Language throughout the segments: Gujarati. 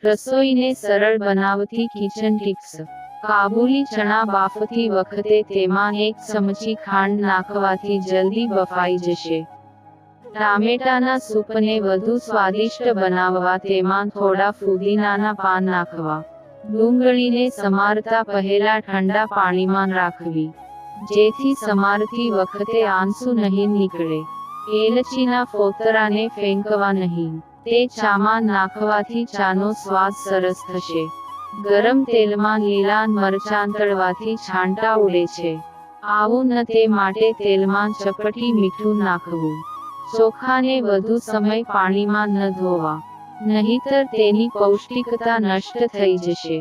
રસોઈને સરળ બનાવતી કિચન ટિપ્સ. કાબુલી ચણા બાફતી વખતે તેમાં 1 ચમચી ખાંડ નાખવાથી જલ્દી બફાઈ જશે. ટામેટાના સૂપને વધુ સ્વાદિષ્ટ બનાવવા તેમાં થોડા ફુદીનાના પાન નાખવા. ડુંગળીને સમારતા પહેલા ઠંડા પાણીમાં રાખવી, જેથી સમારતી વખતે આંસુ નહીં નીકળે. એલચીના ફોતરાને ફેંકવા નહીં. તે ચામાં નાખવાથી ચાનો સ્વાદ સરસ થશે. ગરમ તેલમાં લીલા મરચાં તળવાથી છાંટા ઉડે છે. આવું ન તે માટે તેલમાં ચપટી મીઠું નાખવું. ચોખાને વધુ સમય પાણીમાં ન ધોવા, નહીતર તેની પૌષ્ટિકતા નષ્ટ થઈ જશે.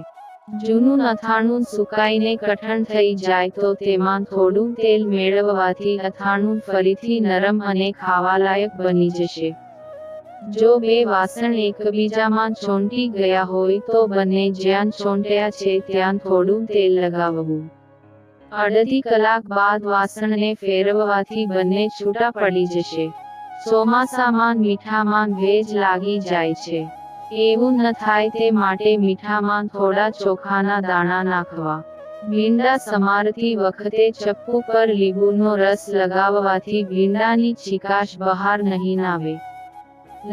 જૂનું અથાણું સુકાઈને કઠણ થઈ જાય તો તેમાં થોડું તેલ મેળવવાથી અથાણું ફરીથી નરમ અને ખાવાલાયક બની જશે. જો 2 વાસણ એકબીજામાં ચોંટી ગયા હોય તો બંને જ્યાં ચોંટ્યા છે ત્યાં થોડું તેલ લગાવવું. અડધી કલાક બાદ વાસણને ફેરવવાથી બંને છૂટા પડી જશે. ચોમાસામાં મીઠામાં ભેજ લાગી જાય છે. એવું ન થાય તે માટે મીઠામાં થોડા ચોખાના દાણા નાખવા. ભીંડા સમારતી વખતે ચપ્પુ પર લીંબુનો રસ લગાવવાથી ભીંડાની ચીકાશ બહાર નહીં આવે.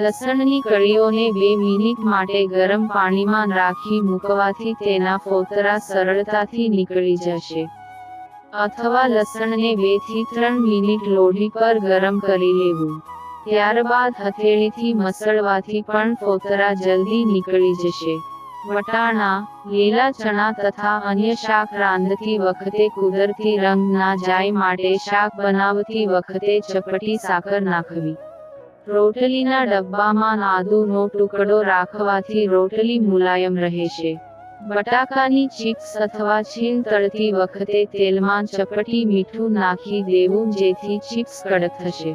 લસણની કળીઓને 2 મિનિટ માટે ગરમ પાણીમાં રાખી મૂકવાથી તેના ફોતરા સરળતાથી નીકળી જશે. અથવા લસણને 2 થી 3 મિનિટ લોઢી પર ગરમ કરી લેવું. ત્યારબાદ હથેળીથી મસળવાથી પણ ફોતરા જલ્દી નીકળી જશે. વટાણા, લીલા ચણા તથા અન્ય શાક રાંધતી વખતે કુદરતી રંગ ના જાય માટે શાક બનાવતી વખતે ચપટી સાકર નાખવી. રોટલીના ડબ્બામાં આદુનો ટુકડો રાખવાથી રોટલી મુલાયમ રહેશે. બટાકાની ચિપ્સ અથવા છીણ તળતી વખતે તેલમાં ચપટી મીઠું નાખી દેવું જેથી ચિપ્સ કડક થશે.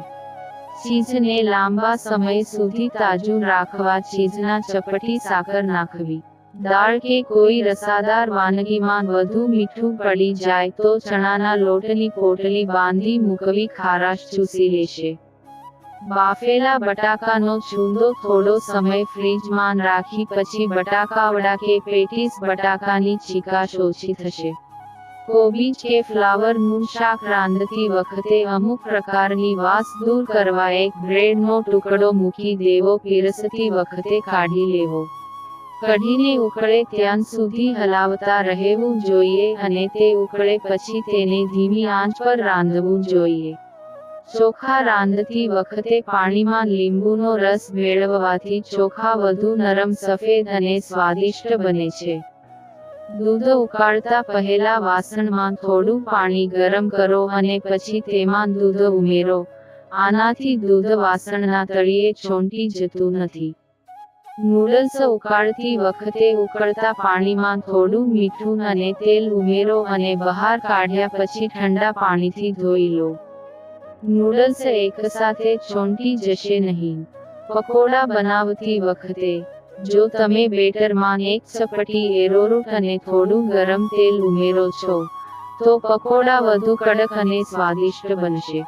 ચીઝને લાંબા સમય સુધી તાજું રાખવા ચીઝના ચપટી સાકર નાખવી. દાળ કે કોઈ રસાદાર વાનગીમાં વધુ મીઠું પડી જાય તો ચણાના લોટની પોટલી બાંધી મૂકવી, ખારાશ ચૂસી લેશે. બાફેલા બટાકાનો છૂંદો થોડો સમય ફ્રીજમાં રાખી પછી બટાકાવડા કે પેટીસ બટાકાની ચીકાશ ઓછી થશે. કોબીજ કે ફ્લાવરનું શાક રાંધતી વખતે અમુક પ્રકારની વાસ દૂર કરવા 1 બ્રેડનો ટુકડો મૂકી દેવો. પીરસતી વખતે કાઢી લેવો. કઢીને ઉકળે ત્યાં સુધી હલાવતા રહેવું જોઈએ અને તે ઉકળે પછી તેને ધીમી આંચ પર રાંધવું જોઈએ. ચોખા રાંધતી વખતે પાણીમાં લીંબુનો રસ ભેળવવાથી ચોખા વધુ નરમ, સફેદ અને સ્વાદિષ્ટ બને છે. દૂધ ઉકાળતા પહેલા વાસણમાં થોડું પાણી ગરમ કરો અને પછી તેમાં દૂધ ઉમેરો. આનાથી દૂધ વાસણના તળિયે ચોંટી જતું નથી. નૂડલ્સ ઉકાળતી વખતે ઉકળતા પાણીમાં થોડું મીઠું અને તેલ ઉમેરો અને બહાર કાઢ્યા પછી ઠંડા પાણીથી ધોઈ લો. નૂડલ્સ એકસાથે ચોંટી જશે નહીં. પકોડા બનાવતી વખતે જો તમે બેટરમાં 1 ચપટી એરોરૂટ અને થોડું ગરમ તેલ ઉમેરો છો તો પકોડા વધુ કડક અને સ્વાદિષ્ટ બનશે.